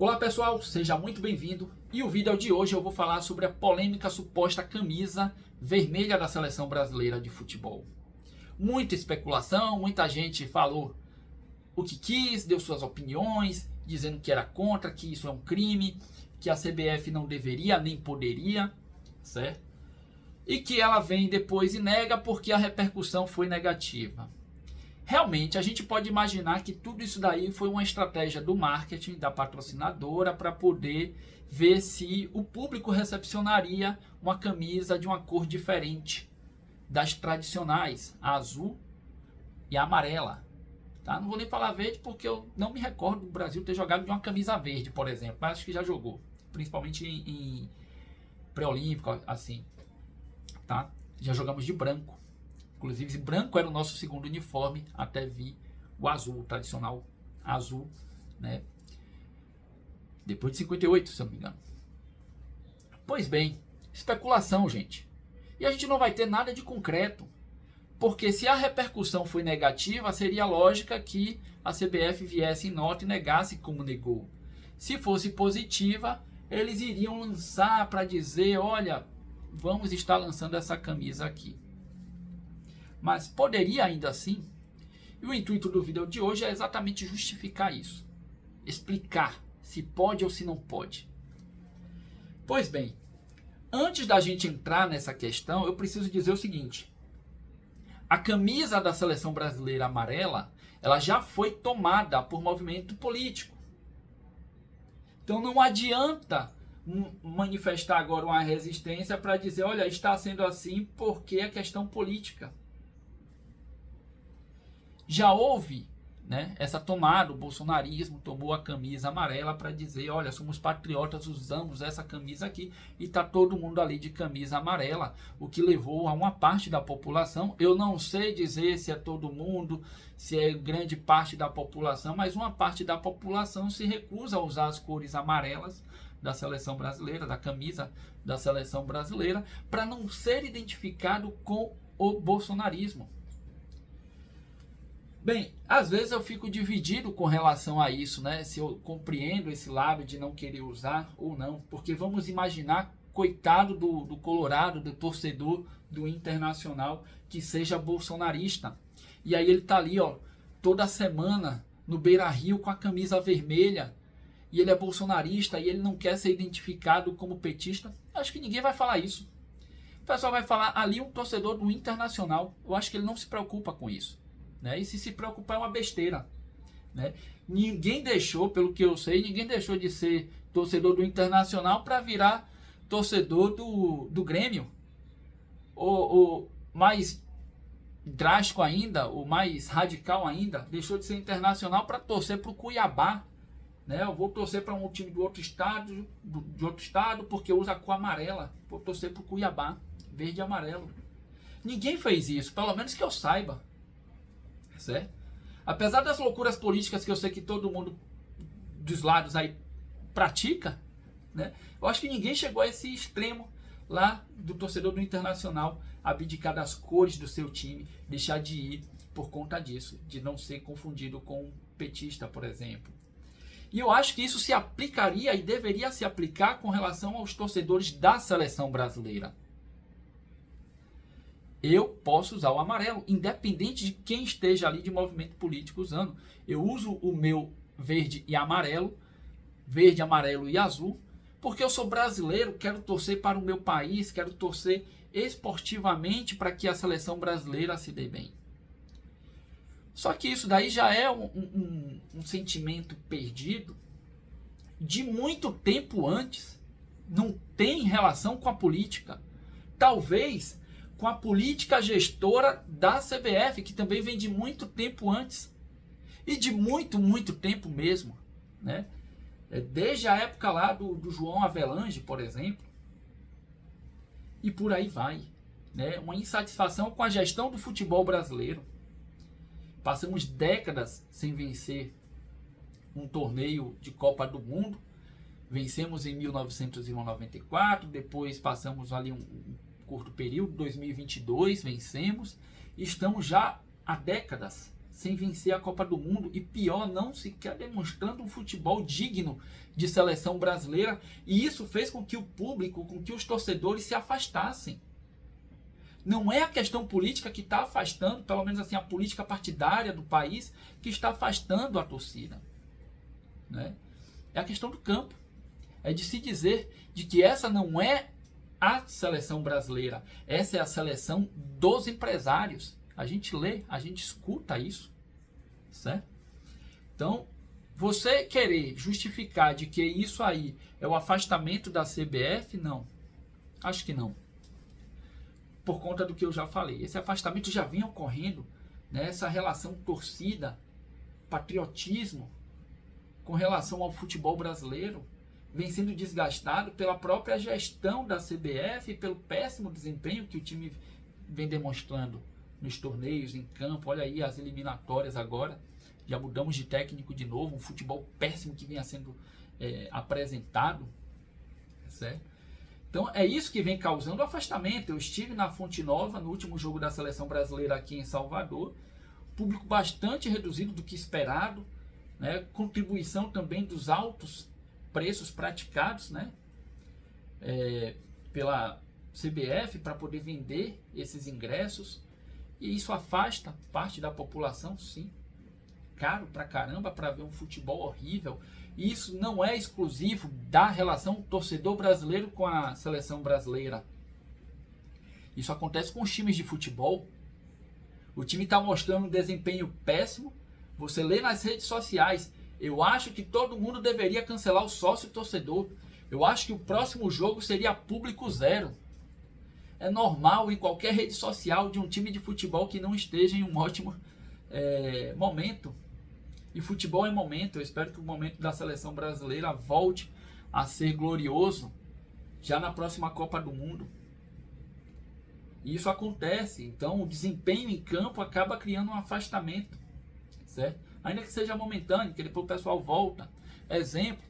Olá pessoal, seja muito bem-vindo. E o vídeo de hoje eu vou falar sobre a polêmica suposta camisa vermelha da seleção brasileira de futebol. Muita especulação, muita gente falou o que quis, deu suas opiniões, dizendo que era contra, que isso é um crime, que a CBF não deveria nem poderia, certo? E que ela vem depois e nega porque a repercussão foi negativa. Realmente, a gente pode imaginar que tudo isso daí foi uma estratégia do marketing, da patrocinadora, para poder ver se o público recepcionaria uma camisa de uma cor diferente das tradicionais, a azul e a amarela. Tá? Não vou nem falar verde porque eu não me recordo do Brasil ter jogado de uma camisa verde, por exemplo, mas acho que já jogou, principalmente em pré-olímpico, assim. Tá? Já jogamos de branco. Inclusive, branco era o nosso segundo uniforme, até vir o azul, o tradicional azul, né? Depois de 58, se eu não me engano. Pois bem, especulação, gente. E a gente não vai ter nada de concreto. Porque se a repercussão foi negativa, seria lógica que a CBF viesse em nota e negasse como negou. Se fosse positiva, eles iriam lançar para dizer, olha, vamos estar lançando essa camisa aqui. Mas poderia ainda assim, e o intuito do vídeo de hoje é exatamente justificar isso. Explicar se pode ou se não pode. Pois bem, antes da gente entrar nessa questão, eu preciso dizer o seguinte. A camisa da seleção brasileira amarela, ela já foi tomada por movimento político. Então não adianta manifestar agora uma resistência para dizer, olha, está sendo assim porque é questão política. Já houve, né, essa tomada, o bolsonarismo tomou a camisa amarela para dizer, olha, somos patriotas, usamos essa camisa aqui e está todo mundo ali de camisa amarela, o que levou a uma parte da população, eu não sei dizer se é todo mundo, se é grande parte da população, mas uma parte da população se recusa a usar as cores amarelas da seleção brasileira, da camisa da seleção brasileira, para não ser identificado com o bolsonarismo. Bem, às vezes eu fico dividido com relação a isso, né? Se eu compreendo esse lado de não querer usar ou não. Porque vamos imaginar, coitado do Colorado, do torcedor do Internacional, que seja bolsonarista. E aí ele tá ali, ó, toda semana no Beira-Rio com a camisa vermelha. E ele é bolsonarista e ele não quer ser identificado como petista. Acho que ninguém vai falar isso. O pessoal vai falar ali um torcedor do Internacional. Eu acho que ele não se preocupa com isso. Né? E se preocupar é uma besteira. Né? Ninguém deixou, pelo que eu sei, ninguém deixou de ser torcedor do Internacional para virar torcedor do Grêmio. O mais drástico ainda, o mais radical ainda, deixou de ser Internacional para torcer para o Cuiabá. Né? Eu vou torcer para um time do outro estado, de outro estado, porque usa a cor amarela. Vou torcer para o Cuiabá, verde e amarelo. Ninguém fez isso, pelo menos que eu saiba. Certo? Apesar das loucuras políticas que eu sei que todo mundo dos lados aí pratica, né? Eu acho que ninguém chegou a esse extremo lá do torcedor do Internacional abdicar das cores do seu time, deixar de ir por conta disso, de não ser confundido com um petista, por exemplo. E eu acho que isso se aplicaria e deveria se aplicar com relação aos torcedores da seleção brasileira. Eu posso usar o amarelo, independente de quem esteja ali de movimento político usando. Eu uso o meu verde e amarelo e azul, porque eu sou brasileiro, quero torcer para o meu país, quero torcer esportivamente para que a seleção brasileira se dê bem. Só que isso daí já é um sentimento perdido de muito tempo antes. Não tem relação com a política. Talvez com a política gestora da CBF, que também vem de muito tempo antes. E de muito tempo mesmo. Né? Desde a época lá do João Avelange, por exemplo. E por aí vai. Né? Uma insatisfação com a gestão do futebol brasileiro. Passamos décadas sem vencer um torneio de Copa do Mundo. Vencemos em 1994, depois passamos ali um curto período, 2022, vencemos. Estamos já há décadas sem vencer a Copa do Mundo e pior, não sequer demonstrando um futebol digno de seleção brasileira, e isso fez com que o público, com que os torcedores se afastassem. Não é a questão política que está afastando, pelo menos assim, a política partidária do país que está afastando a torcida, né? É a questão do campo. É de se dizer de que essa não é a seleção brasileira, essa é a seleção dos empresários. A gente lê, a gente escuta isso, certo? Então, você querer justificar de que isso aí é o afastamento da CBF, não. Acho que não. Por conta do que eu já falei. Esse afastamento já vinha ocorrendo, né? Essa relação torcida, patriotismo, com relação ao futebol brasileiro, vem sendo desgastado pela própria gestão da CBF e pelo péssimo desempenho que o time vem demonstrando nos torneios, em campo. Olha aí as eliminatórias agora. Já mudamos de técnico de novo. Um futebol péssimo que vinha sendo apresentado. Certo? Então é isso que vem causando o afastamento. Eu estive na Fonte Nova no último jogo da seleção brasileira aqui em Salvador. Público bastante reduzido do que esperado, né? Contribuição também dos altos preços praticados, né? Pela CBF para poder vender esses ingressos. E isso afasta parte da população, sim. Caro pra caramba para ver um futebol horrível. E isso não é exclusivo da relação torcedor brasileiro com a seleção brasileira. Isso acontece com os times de futebol. O time está mostrando um desempenho péssimo. Você lê nas redes sociais. Eu acho que todo mundo deveria cancelar o sócio torcedor. Eu acho que o próximo jogo seria público zero. É normal em qualquer rede social de um time de futebol que não esteja em um ótimo momento. E futebol é momento. Eu espero que o momento da seleção brasileira volte a ser glorioso já na próxima Copa do Mundo. E isso acontece. Então o desempenho em campo acaba criando um afastamento, certo? Ainda que seja momentâneo, que depois o pessoal volta. Exemplo,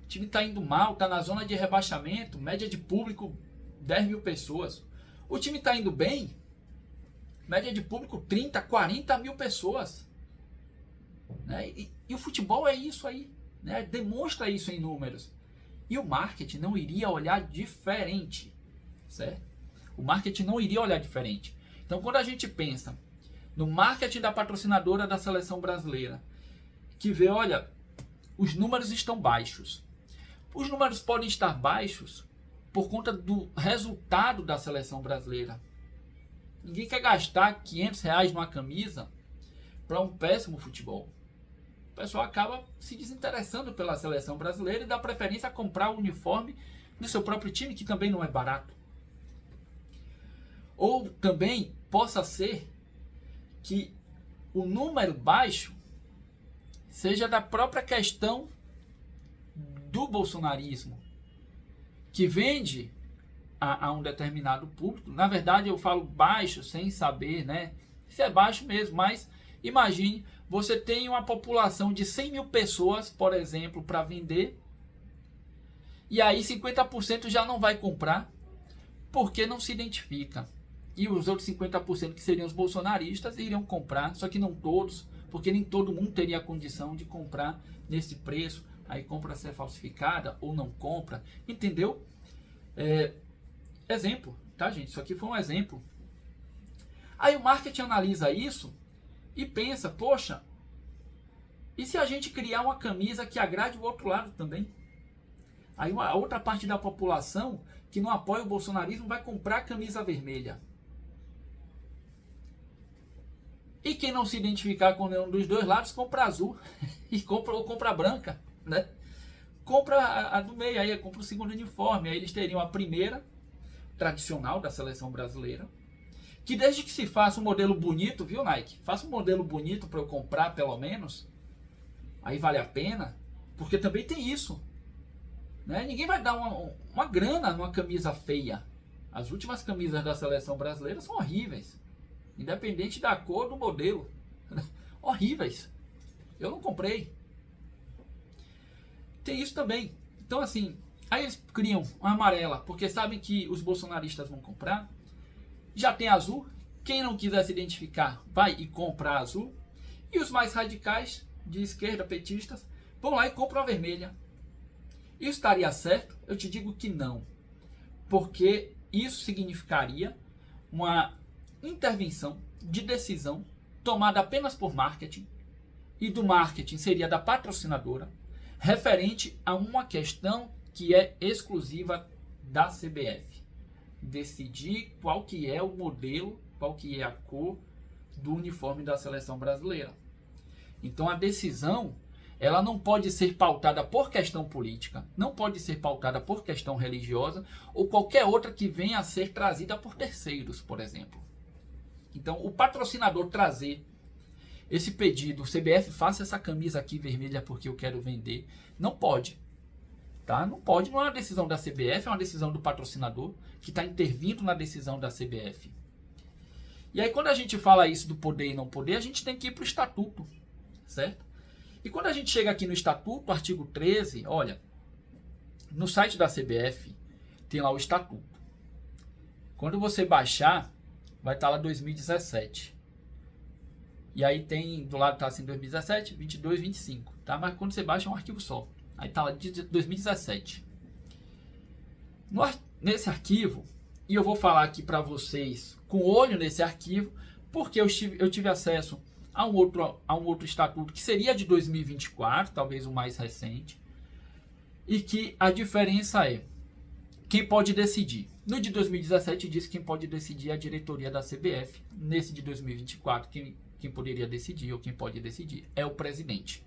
o time está indo mal, está na zona de rebaixamento, média de público 10 mil pessoas. O time está indo bem, média de público 30, 40 mil pessoas. Né? E o futebol é isso aí, né? Demonstra isso em números. E o marketing não iria olhar diferente, certo? O marketing não iria olhar diferente. Então quando a gente pensa no marketing da patrocinadora da seleção brasileira, que vê, olha, os números estão baixos. Os números podem estar baixos por conta do resultado da seleção brasileira. Ninguém quer gastar R$500 numa camisa para um péssimo futebol. O pessoal acaba se desinteressando pela seleção brasileira e dá preferência a comprar o uniforme do seu próprio time, que também não é barato. Ou também possa ser que o número baixo seja da própria questão do bolsonarismo, que vende a um determinado público. Na verdade, eu falo baixo sem saber, né, se é baixo mesmo, mas imagine, você tem uma população de 100 mil pessoas, por exemplo, para vender, e aí 50% já não vai comprar, porque não se identifica. E os outros 50% que seriam os bolsonaristas iriam comprar, só que não todos, porque nem todo mundo teria a condição de comprar nesse preço. Aí compra ser falsificada ou não compra, entendeu? Exemplo, tá, gente? Isso aqui foi um exemplo. Aí o marketing analisa isso e pensa, poxa, e se a gente criar uma camisa que agrade o outro lado também? Aí a outra parte da população que não apoia o bolsonarismo vai comprar a camisa vermelha. E quem não se identificar com nenhum dos dois lados, compra azul. E compra branca, né? Compra a do meio, aí compra o segundo uniforme. Aí eles teriam a primeira, tradicional da seleção brasileira. Que desde que se faça um modelo bonito, viu, Nike? Faça um modelo bonito para eu comprar, pelo menos. Aí vale a pena. Porque também tem isso, né? Ninguém vai dar uma grana numa camisa feia. As últimas camisas da seleção brasileira são horríveis. Independente da cor do modelo. Horríveis. Eu não comprei. Tem isso também. Então assim, aí eles criam uma amarela, porque sabem que os bolsonaristas vão comprar. Já tem azul. Quem não quiser se identificar, vai e compra azul. E os mais radicais, de esquerda, petistas, vão lá e compram a vermelha. Isso estaria certo? Eu te digo que não. Porque isso significaria uma intervenção de decisão tomada apenas por marketing, e do marketing seria da patrocinadora, referente a uma questão que é exclusiva da CBF. Decidir qual que é o modelo, qual que é a cor do uniforme da seleção brasileira. Então a decisão, ela não pode ser pautada por questão política, não pode ser pautada por questão religiosa ou qualquer outra que venha a ser trazida por terceiros, por exemplo. Então o patrocinador trazer esse pedido, o CBF faça essa camisa aqui vermelha porque eu quero vender, não pode. Tá? Não pode, não é uma decisão da CBF, é uma decisão do patrocinador que está intervindo na decisão da CBF. E aí quando a gente fala isso do poder e não poder, a gente tem que ir para o estatuto, certo? E quando a gente chega aqui no estatuto, artigo 13, olha, no site da CBF tem lá o estatuto. Quando você baixar, vai estar lá 2017. E aí tem, do lado está assim 2017, 22, 25, tá? Mas quando você baixa é um arquivo só. Aí está lá de 2017. Nesse arquivo, e eu vou falar aqui para vocês com olho nesse arquivo, porque eu tive acesso a um outro estatuto que seria de 2024, talvez o mais recente, e que a diferença é quem pode decidir. No de 2017 diz que quem pode decidir é a diretoria da CBF. Nesse de 2024, quem poderia decidir ou quem pode decidir é o presidente.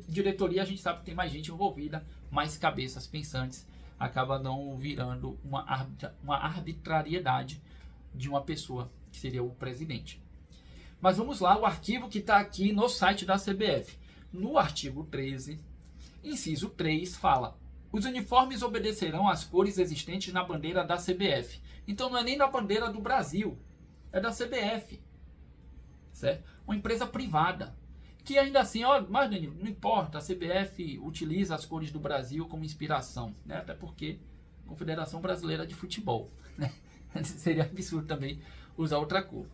Diretoria, a gente sabe que tem mais gente envolvida, mais cabeças pensantes, acaba não virando uma arbitrariedade de uma pessoa, que seria o presidente. Mas vamos lá, o arquivo que está aqui no site da CBF. No artigo 13, inciso 3, fala: os uniformes obedecerão às cores existentes na bandeira da CBF. Então não é nem da bandeira do Brasil, é da CBF. Certo? Uma empresa privada. Que ainda assim, ó, mas Danilo, não importa, a CBF utiliza as cores do Brasil como inspiração, né? Até porque Confederação Brasileira de Futebol, né? Seria absurdo também usar outra cor.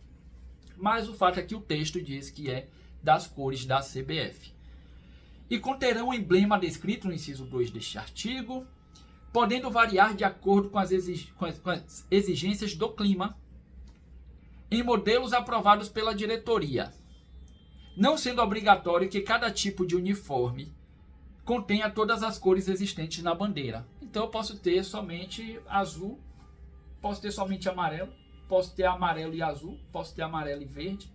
Mas o fato é que o texto diz que é das cores da CBF. E conterão o emblema descrito no inciso 2 deste artigo, podendo variar de acordo com as exigências do clima, em modelos aprovados pela diretoria, não sendo obrigatório que cada tipo de uniforme contenha todas as cores existentes na bandeira. Então eu posso ter somente azul, posso ter somente amarelo, posso ter amarelo e azul, posso ter amarelo e verde,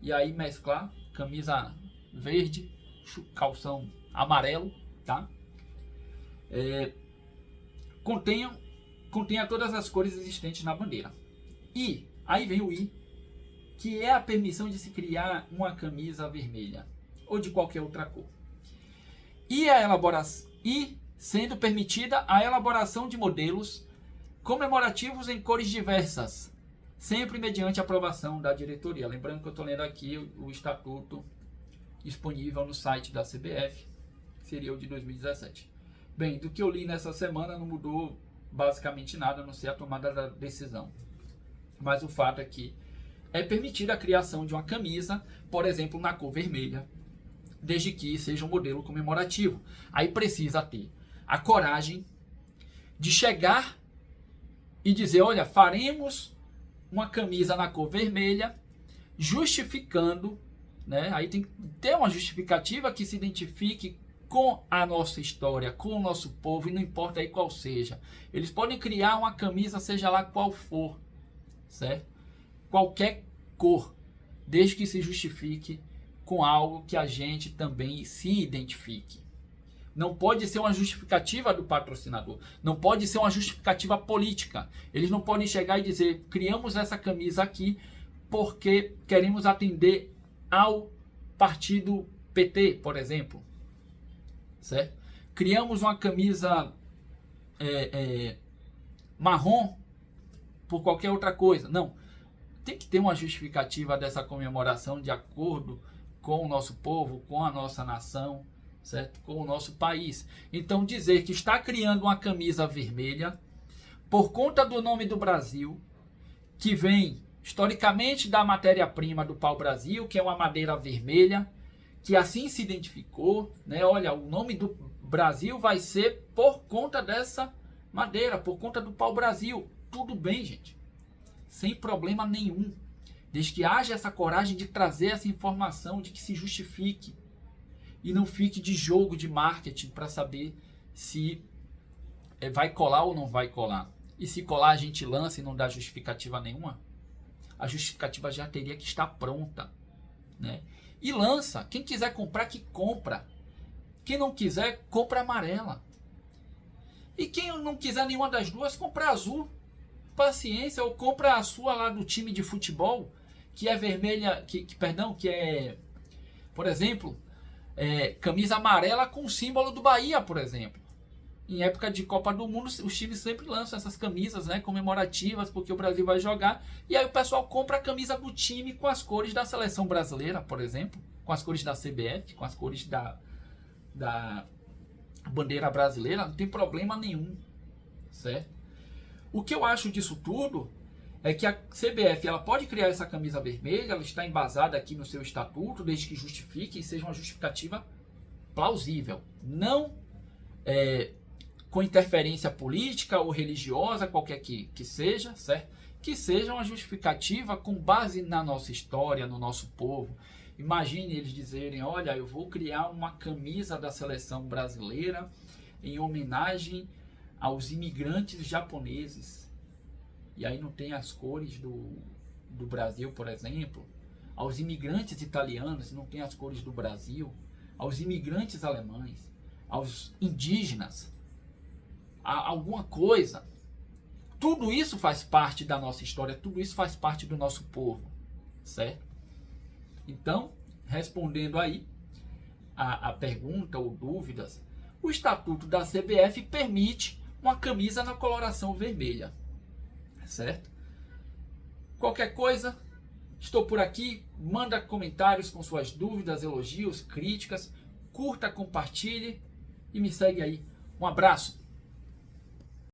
e aí mesclar, camisa verde, calção amarelo, tá? Contenha todas as cores existentes na bandeira. E aí vem o I, que é a permissão de se criar uma camisa vermelha ou de qualquer outra cor. E sendo permitida a elaboração de modelos comemorativos em cores diversas, sempre mediante aprovação da diretoria. Lembrando que eu estou lendo aqui o estatuto disponível no site da CBF, que seria o de 2017. Bem, do que eu li nessa semana não mudou basicamente nada, a não ser a tomada da decisão. Mas o fato é que é permitida a criação de uma camisa, por exemplo, na cor vermelha, desde que seja um modelo comemorativo. Aí precisa ter a coragem de chegar e dizer, olha, faremos uma camisa na cor vermelha, justificando, né? Aí tem que ter uma justificativa que se identifique com a nossa história, com o nosso povo, e não importa aí qual seja. Eles podem criar uma camisa, seja lá qual for, certo? Qualquer cor, desde que se justifique com algo que a gente também se identifique. Não pode ser uma justificativa do patrocinador, não pode ser uma justificativa política. Eles não podem chegar e dizer, criamos essa camisa aqui porque queremos atender ao partido PT, por exemplo. Certo? Criamos uma camisa marrom por qualquer outra coisa. Não. Tem que ter uma justificativa dessa comemoração de acordo com o nosso povo, com a nossa nação, certo? Com o nosso país. Então dizer que está criando uma camisa vermelha por conta do nome do Brasil, que vem Historicamente, da matéria-prima do pau-brasil, que é uma madeira vermelha, que assim se identificou, né? Olha, o nome do Brasil vai ser por conta dessa madeira, por conta do pau-brasil. Tudo bem, gente. Sem problema nenhum. Desde que haja essa coragem de trazer essa informação, de que se justifique. E não fique de jogo de marketing para saber se vai colar ou não vai colar. E se colar a gente lança e não dá justificativa nenhuma, a justificativa já teria que estar pronta, né? E lança. Quem quiser comprar, que compra. Quem não quiser, compra amarela. E quem não quiser nenhuma das duas, compra azul. Paciência, ou compra a sua lá do time de futebol, que é vermelha, que é, por exemplo, camisa amarela com o símbolo do Bahia, por exemplo. Em época de Copa do Mundo, os times sempre lançam essas camisas, né, comemorativas, porque o Brasil vai jogar. E aí o pessoal compra a camisa do time com as cores da seleção brasileira, por exemplo, com as cores da CBF, com as cores da bandeira brasileira. Não tem problema nenhum, certo? O que eu acho disso tudo é que a CBF ela pode criar essa camisa vermelha, ela está embasada aqui no seu estatuto, desde que justifique e seja uma justificativa plausível. Não com interferência política ou religiosa, qualquer que seja, certo? Que seja uma justificativa com base na nossa história, no nosso povo. Imagine eles dizerem, olha, eu vou criar uma camisa da seleção brasileira em homenagem aos imigrantes japoneses. E aí não tem as cores do Brasil, por exemplo. Aos imigrantes italianos, não tem as cores do Brasil. Aos imigrantes alemães, aos indígenas, alguma coisa. Tudo isso faz parte da nossa história, tudo isso faz parte do nosso povo, certo? Então, respondendo aí a pergunta ou dúvidas, o estatuto da CBF permite uma camisa na coloração vermelha, certo? Qualquer coisa, estou por aqui, manda comentários com suas dúvidas, elogios, críticas, curta, compartilhe e me segue aí. Um abraço!